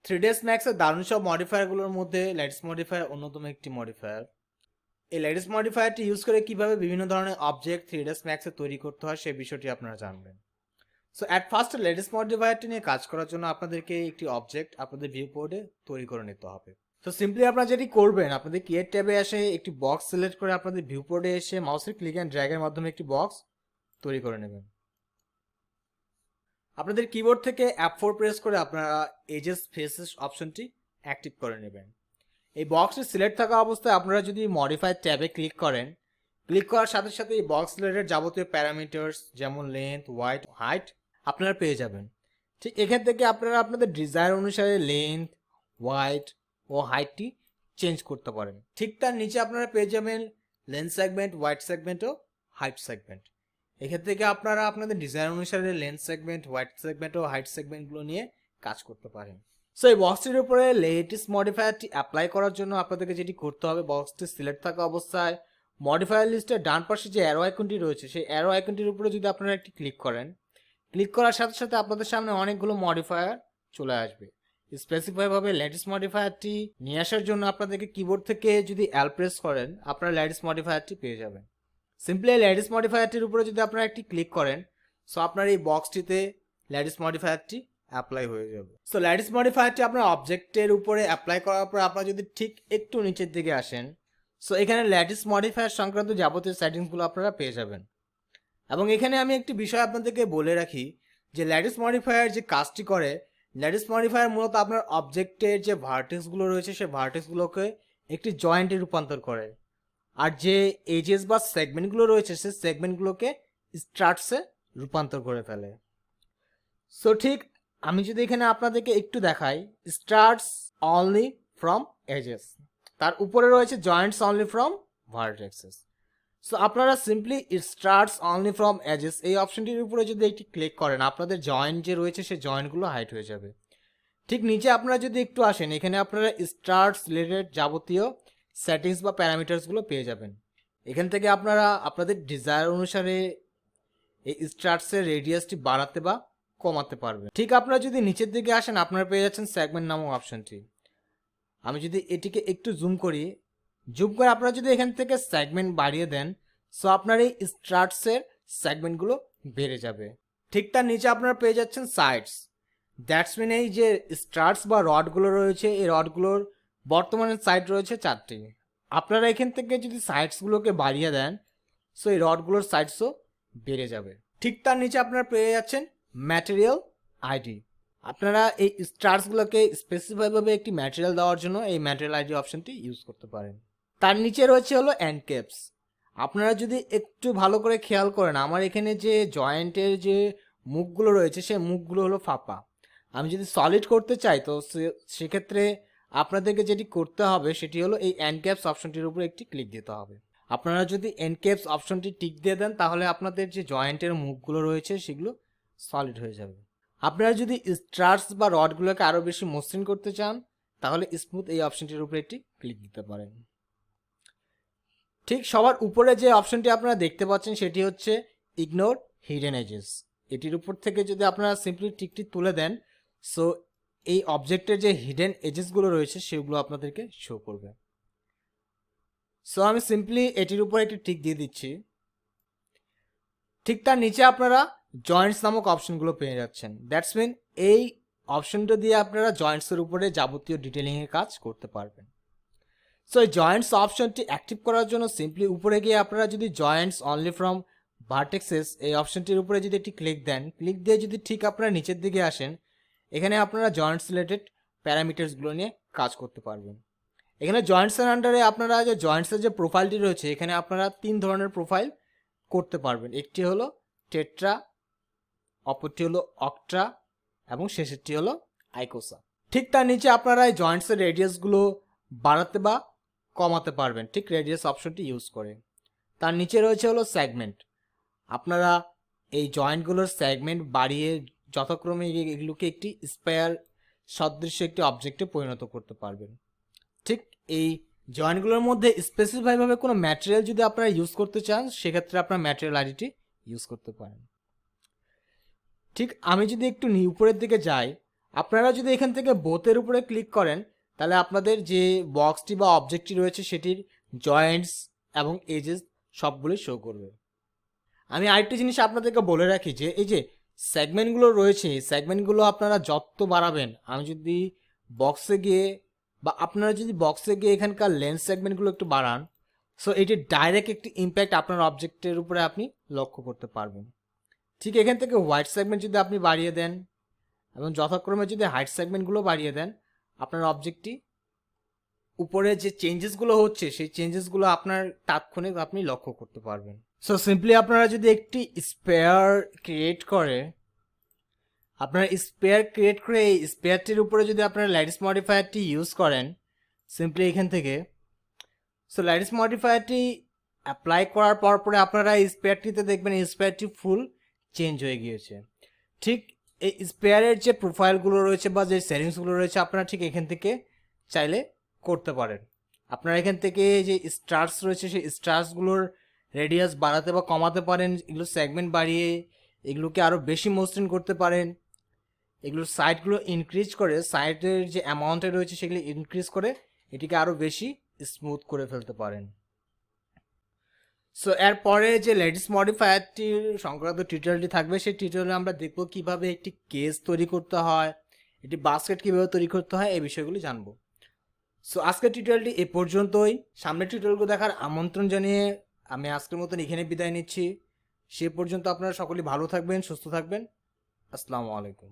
3ds Max এর দারুণ সব মডিফায়ারগুলোর মধ্যে ল্যাটিস মডিফায়ার অন্যতম একটি মডিফায়ার। এই ল্যাটিস মডিফায়ারটি ইউজ করে কিভাবে বিভিন্ন ধরনের অবজেক্ট 3ds Max এ তৈরি করতে হয় সেই বিষয়টি আপনারা জানবেন। সো অ্যাট ফার্স্ট ল্যাটিস মডিফায়ারটি নিয়ে কাজ করার জন্য আপনাদেরকে একটি অবজেক্ট আপনাদের ভিউ পোর্টে তৈরি করে নিতে হবে। তো সিম্পলি আপনারা যেটি করবেন, আপনাদের ক্রিয়েট ট্যাবে এসে একটি বক্স সিলেক্ট করে আপনাদের ভিউ পোর্টে এসে মাউসের ক্লিক অ্যান্ড ড্র্যাগের মাধ্যমে একটি বক্স তৈরি করে নেবেন। আপনাদের কিবোর্ড থেকে F4 প্রেস করে আপনারা এজেস ফেসেস অপশনটি অ্যাক্টিভ করে নেবেন। এই বক্সটি সিলেক্ট থাকা অবস্থায় আপনারা যদি মডিফাই ট্যাবে ক্লিক করেন, ক্লিক করার সাথে সাথে এই বক্স রিলেটেড যাবতীয় প্যারামিটার্স যেমন লেন্থ, ওয়াইড, হাইট আপনারা পেয়ে যাবেন। ঠিক এখান থেকে আপনারা আপনাদের ডিজায়ার অনুসারে লেন্থ, ওয়াইড ও হাইটটি চেঞ্জ করতে পারেন। ঠিক তার নিচে আপনারা পেয়ে যাবেন লেন্থ সেগমেন্ট, ওয়াইড সেগমেন্ট ও হাইট সেগমেন্ট। এখান থেকে আপনারা আপনাদের ডিজাইন অনুসারে লেন্থ সেগমেন্ট, ওয়াইড সেগমেন্ট ও হাইট সেগমেন্টগুলো নিয়ে কাজ করতে পারেন। সো এই বক্সটির উপরে লেটেস্ট মডিফায়ারটি অ্যাপ্লাই করার জন্য আপনাদেরকে যেটি করতে হবে, বক্সটি সিলেক্ট থাকা অবস্থায় মডিফায়ার লিস্টের ডান পাশে যে অ্যারো আইকনটি রয়েছে সেই অ্যারো আইকনটির উপরে যদি আপনারা একটি ক্লিক করেন, ক্লিক করার সাথে সাথে আপনাদের সামনে অনেকগুলো মডিফায়ার চলে আসবে। স্পেসিফাইভাবে লেটেস্ট মডিফায়ারটি নিয়ে আসার জন্য আপনাদেরকে কিবোর্ড থেকে যদি এল প্রেস করেন, আপনারা লেটেস্ট মডিফায়ারটি পেয়ে যাবেন। সিম্পলি লেটেস্ট মডিফায়ারটির উপরে যদি আপনারা একটি ক্লিক করেন, সো আপনার এই বক্সটিতে লেটেস্ট মডিফায়ারটি অ্যাপ্লাই হয়ে যাবে। সো লেটেস্ট মডিফায়ারটি আপনার অবজেক্টের উপরে অ্যাপ্লাই করার পর আপনারা যদি ঠিক একটু নিচের দিকে আসেন, সো এখানে লেটেস্ট মডিফায়ার সংক্রান্ত যাবতীয় সেটিংসগুলো আপনারা পেয়ে যাবেন। এবং এখানে আমি একটি বিষয় আপনাদেরকে বলে রাখি যে লেটেস্ট মডিফায়ার যে কাজটি করে, লেটেস্ট মডিফায়ার মূলত আপনার অবজেক্টের যে ভার্টেক্সগুলো রয়েছে সেই ভার্টেক্সগুলোকে একটি জয়েন্টে রূপান্তর করে, আর যে এজেস বা সেগমেন্টগুলো রয়েছে সেই সেগমেন্টগুলোকে স্ট্রাটসে রূপান্তর করে ফেলে। সো ঠিক আমি যদি এখানে আপনাদেরকে একটু দেখাই, স্টার্টস অনলি ফ্রম এজেস, তার উপরে রয়েছে joints only from vertices. So আপনারা simply starts only from edges এই অপশনটির উপরে যদি একটি ক্লিক করেন, আপনাদের জয়েন্ট যে রয়েছে সেই জয়েন্টগুলো হাইড হয়ে যাবে। ঠিক নিচে আপনারা যদি একটু আসেন, এখানে আপনারা স্টার্টস রিলেটেড যাবতীয় সেটিংস বা প্যারামিটার্সগুলো পেয়ে যাবেন। এখান থেকে আপনারা আপনাদের ডিজায়ার অনুসারে এই স্টার্টসের রেডিয়াসটি বাড়াতে বা কমাতে পারবেন। ঠিক আপনারা যদি নিচের দিকে আসেন, আপনারা পেয়ে যাচ্ছেন সেগমেন্ট নামক অপশনটি। আমি যদি এটিকে একটু জুম করে আপনারা যদি এখান থেকে সেগমেন্ট বাড়িয়ে দেন, সো আপনার এই স্টার্টসের সেগমেন্টগুলো বেড়ে যাবে। ঠিক তার নিচে আপনারা পেয়ে যাচ্ছেন সাইডস। দ্যাটস মিন এই যে স্টার্টস বা রডগুলো রয়েছে, এই রডগুলোর বর্তমানে সাইড রয়েছে 4টি। আপনারা এখান থেকে যদি সাইডসগুলোকে বাড়িয়ে দেন, সো এই রডগুলোর সাইডসও বেড়ে যাবে। ঠিক তার নিচে আপনারা পেয়ে যাচ্ছেন ম্যাটেরিয়াল আইডি। আপনারা এই স্টার্সগুলোকে স্পেসিফাইভাবে একটি ম্যাটেরিয়াল দেওয়ার জন্য এই ম্যাটেরিয়াল আইডি অপশনটি ইউজ করতে পারেন। তার নিচে রয়েছে হলো এন্ড ক্যাপস। আপনারা যদি একটু ভালো করে খেয়াল করেন, আমার এখানে যে জয়েন্টের যে মুখগুলো রয়েছে সেই মুখগুলো হলো ফাঁপা। আমি যদি সলিড করতে চাই, তো সেক্ষেত্রে আপনাদেরকে যেটি করতে হবে সেটি হলো এই এন্ড ক্যাপস অপশনটির উপরে একটি ক্লিক দিতে হবে। আপনারা যদি এন্ড ক্যাপস অপশনটি টিক দিয়ে দেন, তাহলে আপনাদের যে জয়েন্টের মুখগুলো রয়েছে সেগুলো সলিড হয়ে যাবে। আপনারা যদি স্টার্স বা রডগুলোকে আরও বেশি মসৃণ করতে চান, তাহলে স্মুথ এই অপশনটির উপরে একটি ক্লিক দিতে পারেন। ঠিক সবার উপরে যে অপশনটি আপনারা দেখতে পাচ্ছেন সেটি হচ্ছে ইগনোর হিডেন এজেস। এটির উপর থেকে যদি আপনারা সিম্পলি টিকটি তুলে দেন, সো এই অবজেক্টের যে হিডেন এজেসগুলো রয়েছে সেগুলো আপনাদেরকে শো করবে। সো আমি সিম্পলি এটির উপর একটি টিক দিয়ে দিচ্ছি। ঠিক তার নিচে আপনারা জয়েন্টস নামক অপশনগুলো পেয়ে যাচ্ছেন। দ্যাটস মিন এই অপশনটা দিয়ে আপনারা জয়েন্টসের উপরে যাবতীয় ডিটেলিংয়ের কাজ করতে পারবেন। সো এই জয়েন্টস অপশনটি অ্যাক্টিভ করার জন্য সিম্পলি উপরে গিয়ে আপনারা যদি জয়েন্টস অনলি ফ্রম ভার্টেক্সেস এই অপশনটির উপরে যদি একটি ক্লিক দেন, ক্লিক দিয়ে যদি ঠিক আপনারা নিচের দিকে আসেন, এখানে আপনারা জয়েন্টস রিলেটেড প্যারামিটার্সগুলো নিয়ে কাজ করতে পারবেন। এখানে জয়েন্টসের আন্ডারে আপনারা যে জয়েন্টসের যে প্রোফাইলটি রয়েছে, এখানে আপনারা 3 ধরনের প্রোফাইল করতে পারবেন। একটি হলো টেট্রা, অপরটি হলো অক্ট্রা এবং শেষেরটি হলো আইকোসা। ঠিক তার নিচে আপনারা এই জয়েন্টসের রেডিয়াসগুলো বাড়াতে বা কমাতে পারবেন, ঠিক রেডিয়াস অপশনটি ইউজ করে। তার নিচে রয়েছে হলো সেগমেন্ট। আপনারা এই জয়েন্টগুলোর সেগমেন্ট বাড়িয়ে যথাক্রমে এগুলোকে একটি স্পায়ার সদৃশ্য একটি অবজেক্টে পরিণত করতে পারবেন। ঠিক এই জয়েন্টগুলোর মধ্যে স্পেসিফাইভাবে কোনো ম্যাটেরিয়াল যদি আপনারা ইউজ করতে চান, সেক্ষেত্রে আপনার ম্যাটেরিয়াল আইডিটি ইউজ করতে পারেন। ঠিক আমি যদি একটু উপরের দিকে যাই, আপনারা যদি এখান থেকে বোথের উপরে ক্লিক করেন তাহলে আপনাদের যে বক্সটি বা অবজেক্টটি রয়েছে সেটির জয়েন্টস এবং এজেস সবগুলোই শো করবে। আমি আরেকটি জিনিস আপনাদেরকে বলে রাখি যে এই যে সেগমেন্টগুলো রয়েছে, এই সেগমেন্টগুলো আপনারা যত বাড়াবেন, আমি যদি বক্সে গিয়ে বা আপনারা যদি বক্সে গিয়ে এখানকার লেন্স সেগমেন্টগুলো একটু বাড়ান, সো এটি ডাইরেক্ট একটি ইম্প্যাক্ট আপনার অবজেক্টের উপরে আপনি লক্ষ্য করতে পারবেন। ঠিক এখান থেকে হোয়াইট সেগমেন্ট যদি আপনি বাড়িয়ে দেন এবং যথাক্রমে যদি হাইট সেগমেন্টগুলো বাড়িয়ে দেন, আপনার অবজেক্টটি উপরে যে চেঞ্জেসগুলো হচ্ছে সেই চেঞ্জেসগুলো আপনার তাৎক্ষণিক আপনি লক্ষ্য করতে পারবেন। সো সিম্পলি আপনারা যদি একটি স্পেয়ার ক্রিয়েট করে এই স্পেয়ারটির উপরে যদি আপনারা ল্যাটিস মডিফায়ারটি ইউজ করেন সিম্পলি এখান থেকে, সো ল্যাটিস মডিফায়ারটি অ্যাপ্লাই করার পরে আপনারা এই স্পেয়ারটিতে দেখবেন এই স্পেয়ারটি ফুল চেঞ্জ হয়ে গিয়েছে। ঠিক এই স্পেয়ারের যে প্রোফাইলগুলো রয়েছে বা যে সেটিংসগুলো রয়েছে আপনারা ঠিক এখান থেকে চাইলে করতে পারেন। আপনারা এখান থেকে যে স্টার্স রয়েছে সেই স্টার্সগুলোর রেডিয়াস বাড়াতে বা কমাতে পারেন, এগুলো সেগমেন্ট বাড়িয়ে এগুলোকে আরও বেশি মসৃণ করতে পারেন, এগুলোর সাইডগুলো ইনক্রিজ করে, সাইডের যে অ্যামাউন্টে রয়েছে সেগুলো ইনক্রিজ করে এটিকে আরও বেশি স্মুথ করে ফেলতে পারেন। সো এরপরে যে লেটেস্ট মডিফায়ারটির সংক্রান্ত টিউটোরিয়ালটি থাকবে সেই টিউটোরিয়ালে আমরা দেখব কিভাবে একটি কেস তৈরি করতে হয়, একটি বাস্কেট কীভাবে তৈরি করতে হয়, এই বিষয়গুলি জানবো। সো আজকের টিউটোরিয়ালটি এ পর্যন্তই। সামনের টিউটোরিয়ালগুলো দেখার আমন্ত্রণ জানিয়ে আমি আজকের মতন এখানে বিদায় নিচ্ছি। সে পর্যন্ত আপনারা সকলেই ভালো থাকবেন, সুস্থ থাকবেন। আসসালামু আলাইকুম।